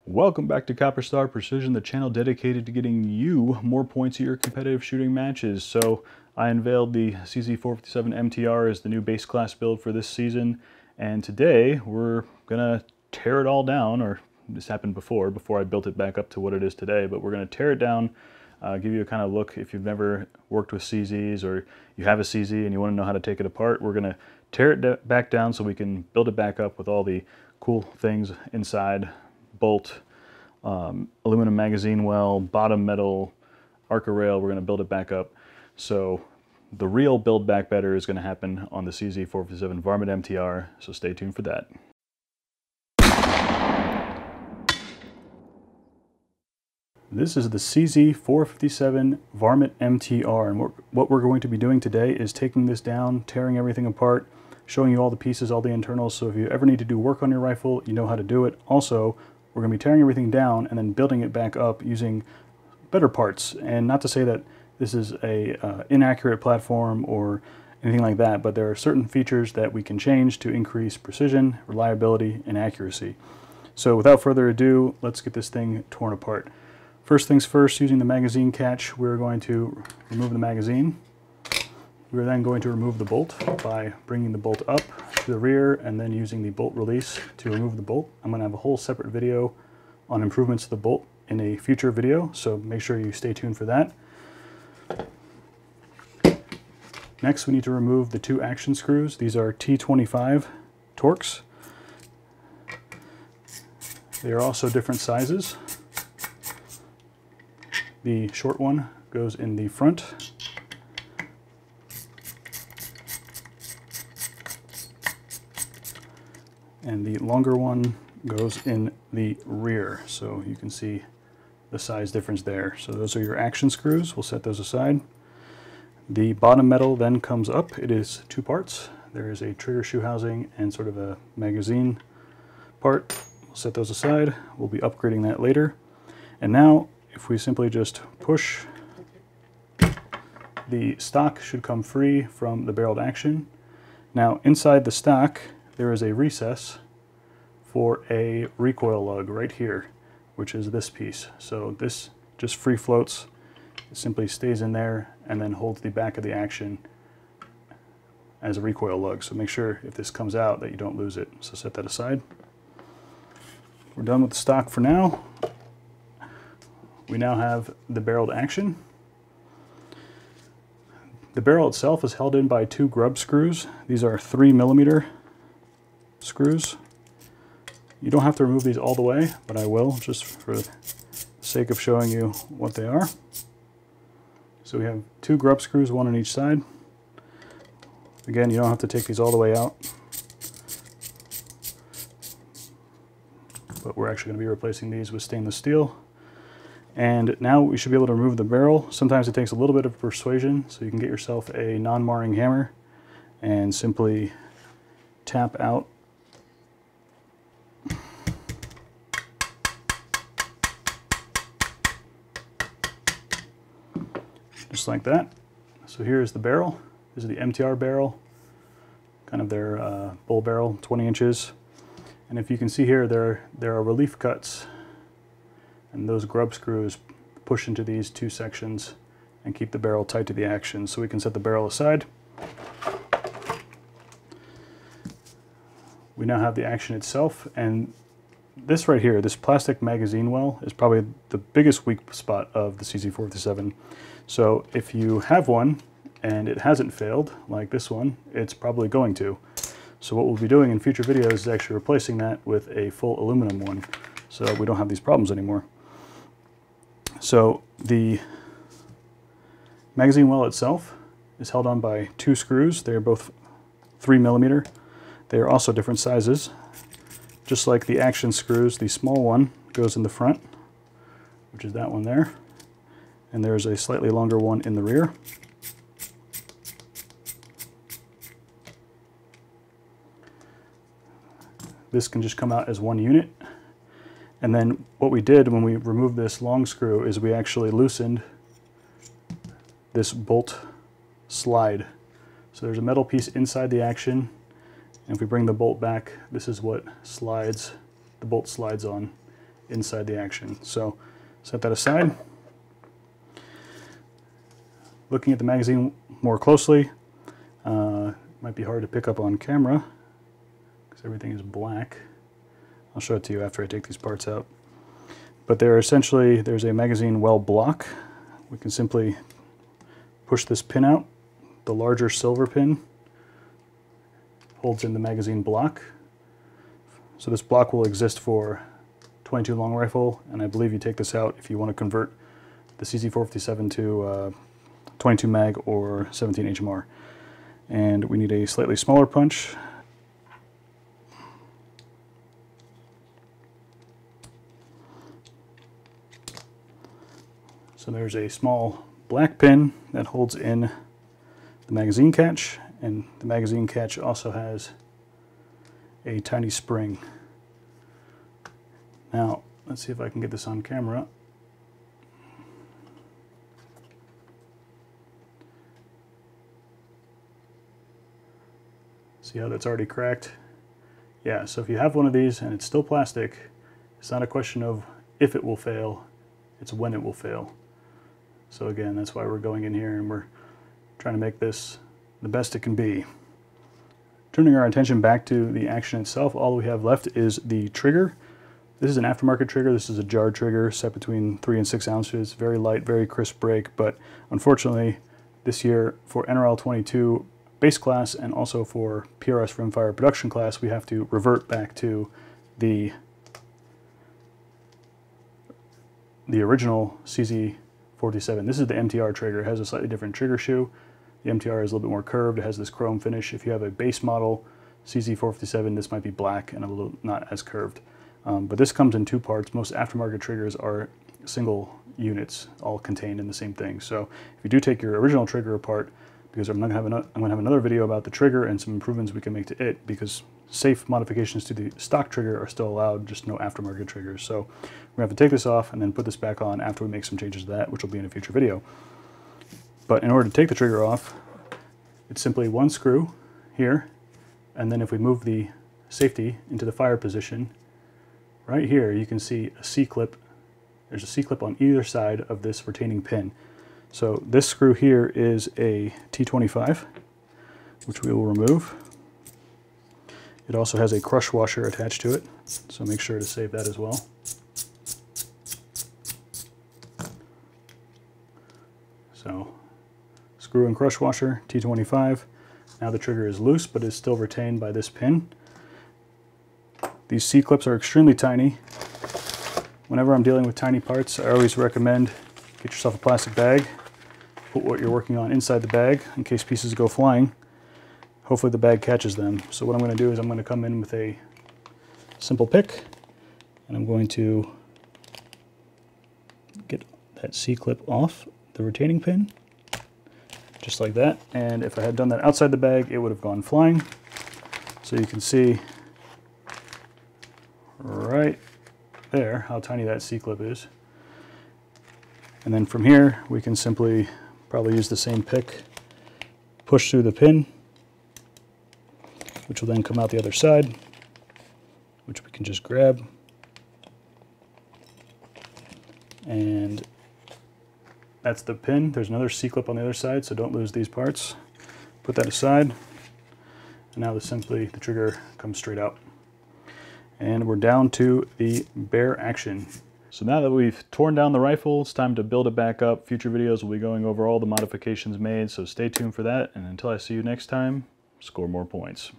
Welcome back to Copper Star Precision, the channel dedicated to getting you more points at your competitive shooting matches. So I unveiled the CZ457 MTR as the new base class build for this season, and today we're gonna tear it all down, or this happened before I built it back up to what it is today, but we're gonna tear it down, give you a kind of look if you've never worked with CZs or you have a CZ and you want to know how to take it apart. We're gonna tear it back down so we can build it back up with all the cool things inside. Bolt, aluminum magazine well, bottom metal, Arca rail. We're going to build it back up. So the real build back better is going to happen on the CZ457 Varmint MTR, so stay tuned for that. This is the CZ457 Varmint MTR, and what we're going to be doing today is taking this down, tearing everything apart, showing you all the pieces, all the internals, so if you ever need to do work on your rifle, you know how to do it. Also, we're going to be tearing everything down and then building it back up using better parts. And not to say that this is a inaccurate platform or anything like that, but there are certain features that we can change to increase precision, reliability, and accuracy. So without further ado, let's get this thing torn apart. First things first, using the magazine catch, we're going to remove the magazine. We're then going to remove the bolt by bringing the bolt up to the rear and then using the bolt release to remove the bolt. I'm going to have a whole separate video on improvements to the bolt in a future video, so make sure you stay tuned for that. Next, we need to remove the two action screws. These are T25 Torx. They are also different sizes. The short one goes in the front. And the longer one goes in the rear, so you can see the size difference there. So those are your action screws. We'll set those aside. The bottom metal then comes up. It is two parts. There is a trigger shoe housing and sort of a magazine part. We'll set those aside. We'll be upgrading that later. And now, if we simply just push, the stock should come free from the barreled action. Now, inside the stock, there is a recess for a recoil lug right here, which is this piece. So this just free floats. It simply stays in there and then holds the back of the action as a recoil lug. So make sure if this comes out that you don't lose it. So set that aside. We're done with the stock for now. We now have the barreled action. The barrel itself is held in by two grub screws. These are 3mm screws. You don't have to remove these all the way, but I will, just for the sake of showing you what they are. So we have two grub screws, one on each side. Again, you don't have to take these all the way out, but we're actually going to be replacing these with stainless steel. And now we should be able to remove the barrel. Sometimes it takes a little bit of persuasion, so you can get yourself a non-marring hammer and simply tap out just like that. So here's the barrel. This is the MTR barrel, kind of their bull barrel, 20 inches. And if you can see here, there are relief cuts, and those grub screws push into these two sections and keep the barrel tight to the action. So we can set the barrel aside. We now have the action itself, and this right here, this plastic magazine well, is probably the biggest weak spot of the CZ457. So if you have one and it hasn't failed, like this one, it's probably going to. So what we'll be doing in future videos is actually replacing that with a full aluminum one, so we don't have these problems anymore. So the magazine well itself is held on by two screws. They are both 3mm. They are also different sizes. Just like the action screws, the small one goes in the front, which is that one there. And there's a slightly longer one in the rear. This can just come out as one unit. And then what we did when we removed this long screw is we actually loosened this bolt slide. So there's a metal piece inside the action, and if we bring the bolt back, this is what slides, the bolt slides on, inside the action. So set that aside. Looking at the magazine more closely, might be hard to pick up on camera because everything is black. I'll show it to you after I take these parts out. But there's a magazine well block. We can simply push this pin out. The larger silver pin holds in the magazine block. So this block will exist for 22 long rifle, and I believe you take this out if you want to convert the CZ457 to 22 mag or 17 HMR. And we need a slightly smaller punch. So there's a small black pin that holds in the magazine catch, and the magazine catch also has a tiny spring. Now, let's see if I can get this on camera. See how that's already cracked? Yeah, so if you have one of these and it's still plastic, it's not a question of if it will fail, it's when it will fail. So again, that's why we're going in here and we're trying to make this the best it can be. Turning our attention back to the action itself, all we have left is the trigger. This is an aftermarket trigger. This is a jar trigger set between 3 and 6 ounces. Very light, very crisp break, but unfortunately this year for NRL 22 base class and also for PRS rimfire production class, we have to revert back to the original CZ47. This is the MTR trigger. It has a slightly different trigger shoe. The MTR is a little bit more curved. It has this chrome finish. If you have a base model CZ457, this might be black and a little not as curved. But this comes in two parts. Most aftermarket triggers are single units, all contained in the same thing. So if you do take your original trigger apart, because I'm going to have another video about the trigger and some improvements we can make to it, because safe modifications to the stock trigger are still allowed, just no aftermarket triggers. So we're going to have to take this off and then put this back on after we make some changes to that, which will be in a future video. But in order to take the trigger off, it's simply one screw here, and then if we move the safety into the fire position, right here you can see a C-clip. There's a C-clip on either side of this retaining pin. So this screw here is a T25, which we will remove. It also has a crush washer attached to it, so make sure to save that as well. So screw and crush washer, T25. Now the trigger is loose, but is still retained by this pin. These C-clips are extremely tiny. Whenever I'm dealing with tiny parts, I always recommend get yourself a plastic bag, put what you're working on inside the bag in case pieces go flying. Hopefully the bag catches them. So what I'm going to do is I'm going to come in with a simple pick, and I'm going to get that C-clip off the retaining pin, just like that. And if I had done that outside the bag, it would have gone flying. So you can see right there how tiny that C-clip is. And then from here, we can simply probably use the same pick, push through the pin, which will then come out the other side, which we can just grab. And that's the pin. There's another C-clip on the other side, so don't lose these parts. Put that aside. And now the trigger comes straight out. And we're down to the bare action. So now that we've torn down the rifle, it's time to build it back up. Future videos will be going over all the modifications made, so stay tuned for that. And until I see you next time, score more points.